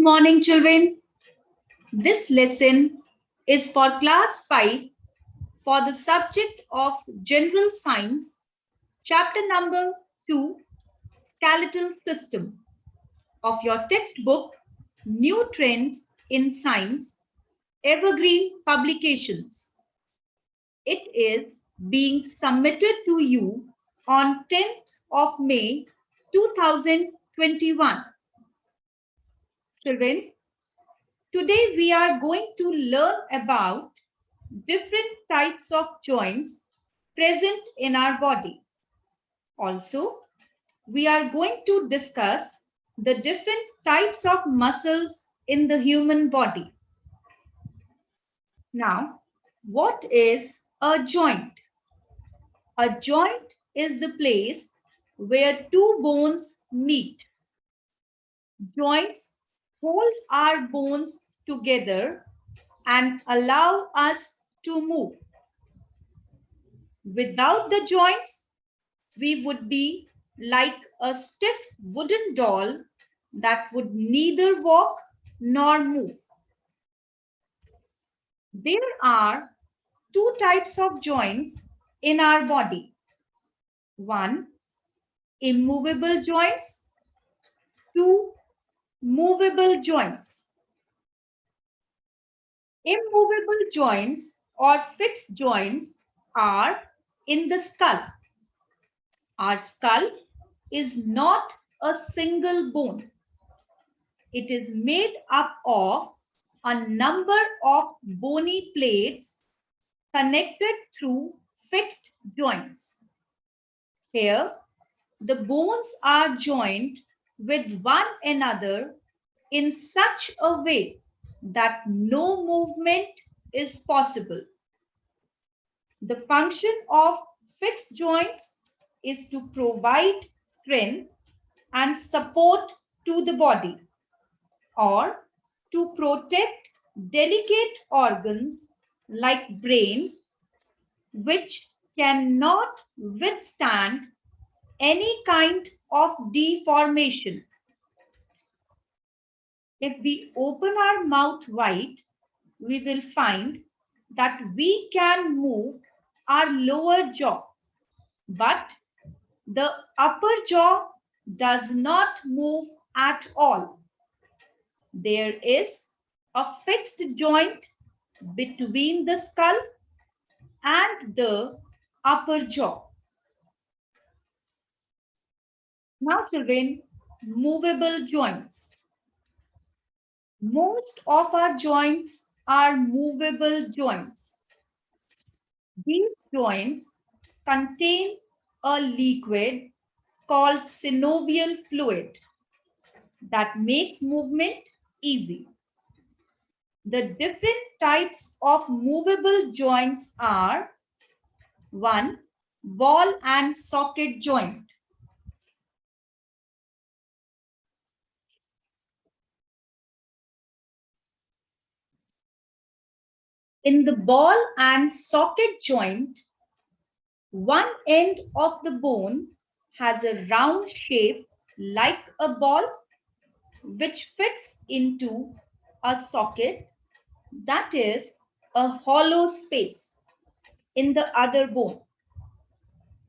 Morning, children. This lesson is for class 5 for the subject of General Science, chapter number 2, Skeletal System of your textbook, New Trends in Science, Evergreen Publications. It is being submitted to you on 10th of May 2021. Children, today we are going to learn about different types of joints present in our body. Also, we are going to discuss the different types of muscles in the human body. Now, what is a joint? A joint is the place where two bones meet. Joints hold our bones together and allow us to move. Without the joints, we would be like a stiff wooden doll that would neither walk nor move. There are two types of joints in our body. One, immovable joints. Two, movable joints. Immovable joints or fixed joints are in the skull. Our skull is not a single bone. It is made up of a number of bony plates connected through fixed joints. Here, the bones are joined with one another in such a way that no movement is possible. The function of fixed joints is to provide strength and support to the body, or to protect delicate organs like brain, which cannot withstand any kind of deformation. If we open our mouth wide, we will find that we can move our lower jaw, but the upper jaw does not move at all. There is a fixed joint between the skull and the upper jaw. Now, children, movable joints. Most of our joints are movable joints. These joints contain a liquid called synovial fluid that makes movement easy. The different types of movable joints are: 1. Ball and socket joint. In the ball and socket joint, one end of the bone has a round shape like a ball, which fits into a socket, that is a hollow space in the other bone.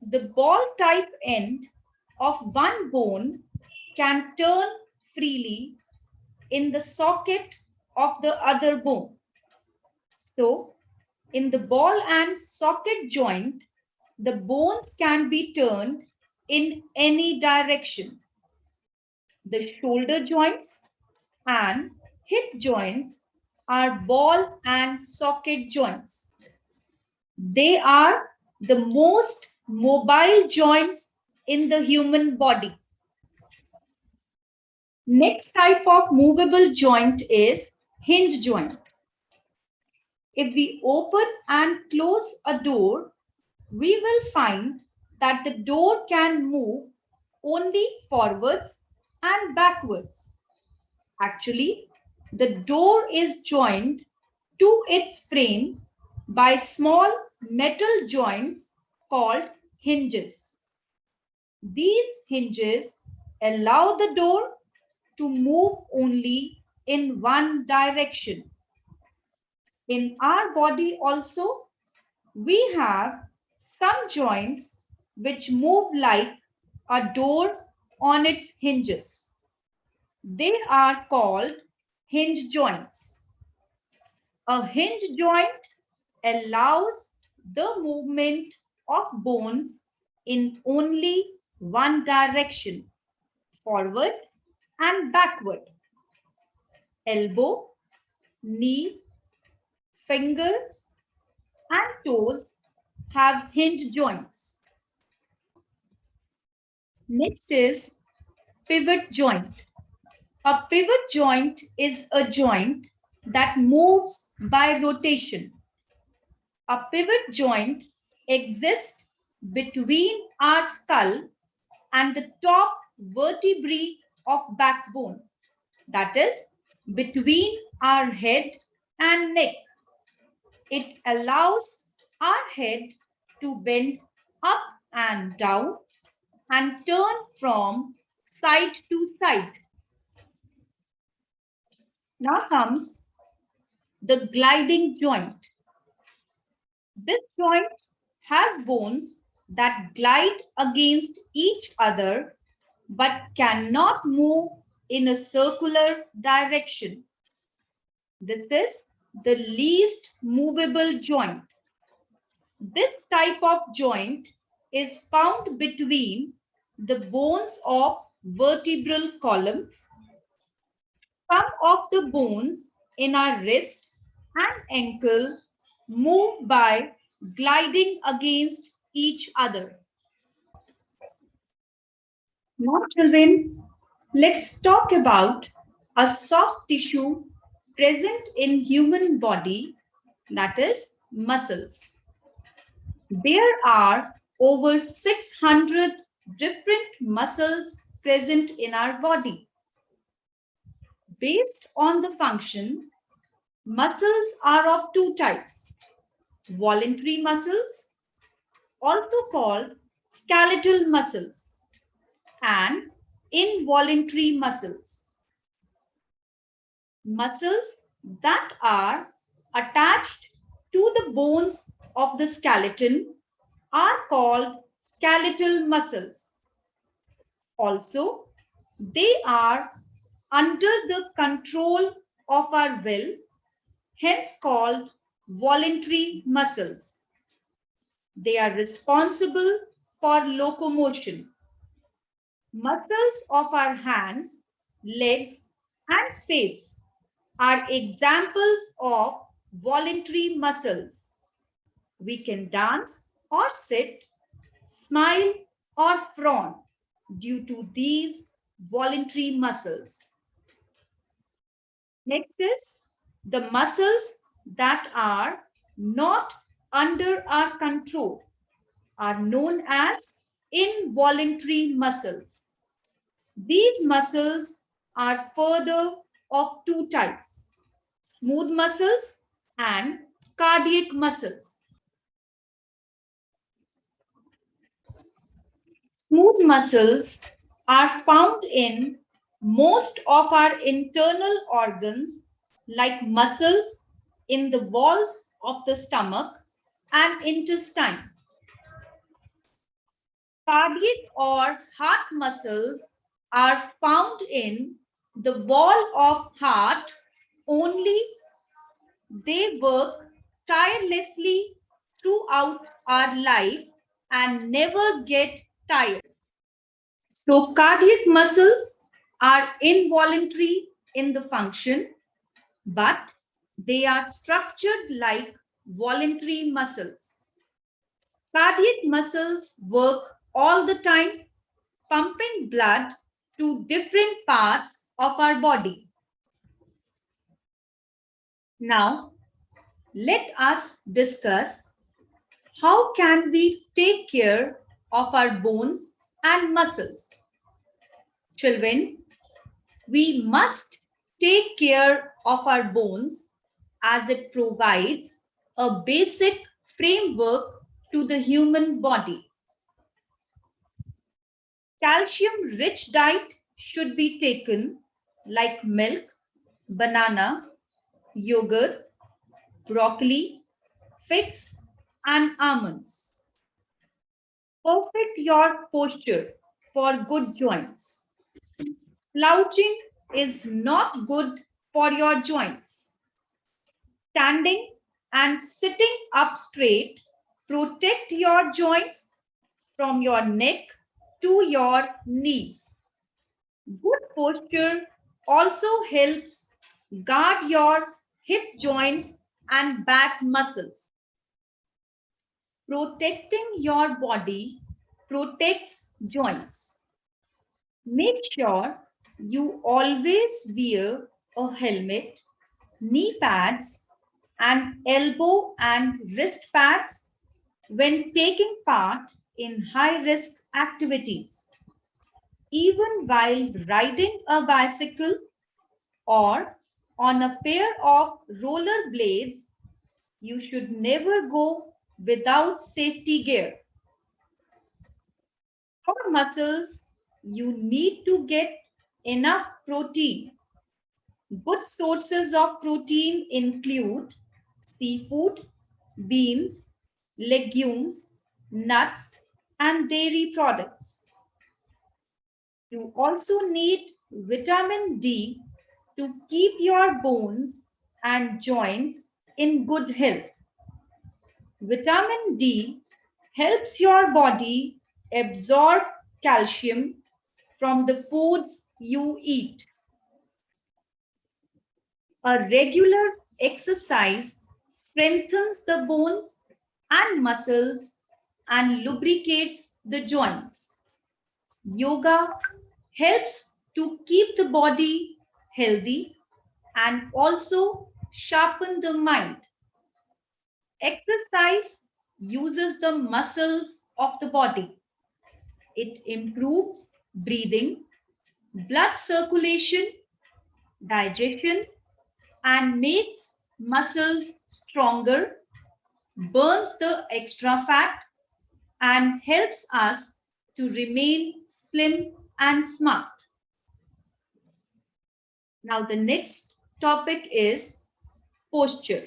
The ball type end of one bone can turn freely in the socket of the other bone. So, in the ball and socket joint, the bones can be turned in any direction. The shoulder joints and hip joints are ball and socket joints. They are the most mobile joints in the human body. Next type of movable joint is hinge joint. If we open and close a door, we will find that the door can move only forwards and backwards. Actually, the door is joined to its frame by small metal joints called hinges. These hinges allow the door to move only in one direction. In our body also, we have some joints which move like a door on its hinges. They are called hinge joints. A hinge joint allows the movement of bones in only one direction, forward and backward. Elbow, knee, fingers, and toes have hinge joints. Next is pivot joint. A pivot joint is a joint that moves by rotation. A pivot joint exists between our skull and the top vertebrae of backbone, that is, between our head and neck. It allows our head to bend up and down and turn from side to side. Now comes the gliding joint. This joint has bones that glide against each other but cannot move in a circular direction. This is the least movable joint. This type of joint is found between the bones of vertebral column. Some of the bones in our wrist and ankle move by gliding against each other. Now, children, let's talk about a soft tissue present in human body, that is muscles. There are over 600 different muscles present in our body. Based on the function, muscles are of two types: voluntary muscles, also called skeletal muscles, and involuntary muscles. Muscles that are attached to the bones of the skeleton are called skeletal muscles. Also, they are under the control of our will, hence called voluntary muscles. They are responsible for locomotion. Muscles of our hands, legs, and face are examples of voluntary muscles. We can dance or sit, smile or frown due to these voluntary muscles. Next is the muscles that are not under our control are known as involuntary muscles. These muscles are further of two types: smooth muscles and cardiac muscles. Smooth muscles are found in most of our internal organs, like muscles in the walls of the stomach and intestine. Cardiac or heart muscles are found in the wall of heart only. They work tirelessly throughout our life and never get tired. So cardiac muscles are involuntary in the function, but they are structured like voluntary muscles. Cardiac muscles work all the time, pumping blood to different parts of our body. Now, let us discuss how can we take care of our bones and muscles. Children, we must take care of our bones as it provides a basic framework to the human body. Calcium-rich diet should be taken like milk, banana, yogurt, broccoli, figs, and almonds. Perfect your posture for good joints. Slouching is not good for your joints. Standing and sitting up straight protect your joints from your neck to your knees. Good posture also helps guard your hip joints and back muscles. Protecting your body protects joints. Make sure you always wear a helmet, knee pads, and elbow and wrist pads when taking part in high risk activities. Even while riding a bicycle or on a pair of roller blades, you should never go without safety gear. For muscles, you need to get enough protein. Good sources of protein include seafood, beans, legumes, nuts, and dairy products. You also need vitamin D to keep your bones and joints in good health. Vitamin D helps your body absorb calcium from the foods you eat. A regular exercise strengthens the bones and muscles and lubricates the joints. Yoga helps to keep the body healthy and also sharpen the mind. Exercise uses the muscles of the body. It improves breathing, blood circulation, digestion, and makes muscles stronger, burns the extra fat, and helps us to remain slim and smart. Now, the next topic is posture.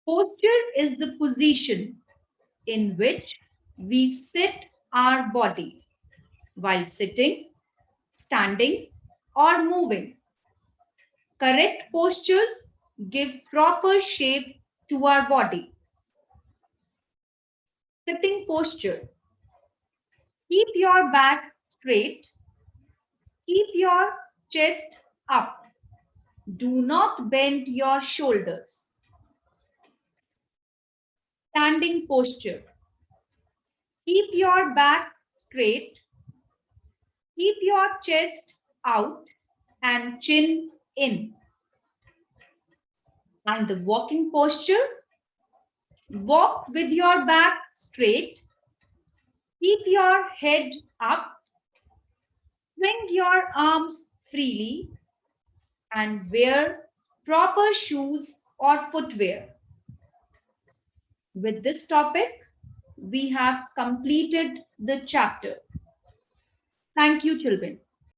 Posture is the position in which we sit our body while sitting, standing, or moving. Correct postures give proper shape to our body. Sitting posture. Keep your back straight. Keep your chest up. Do not bend your shoulders. Standing posture. Keep your back straight. Keep your chest out and chin in. And the walking posture. Walk with your back straight. Keep your head up. Swing your arms freely and wear proper shoes or footwear. With this topic, we have completed the chapter. Thank you, children.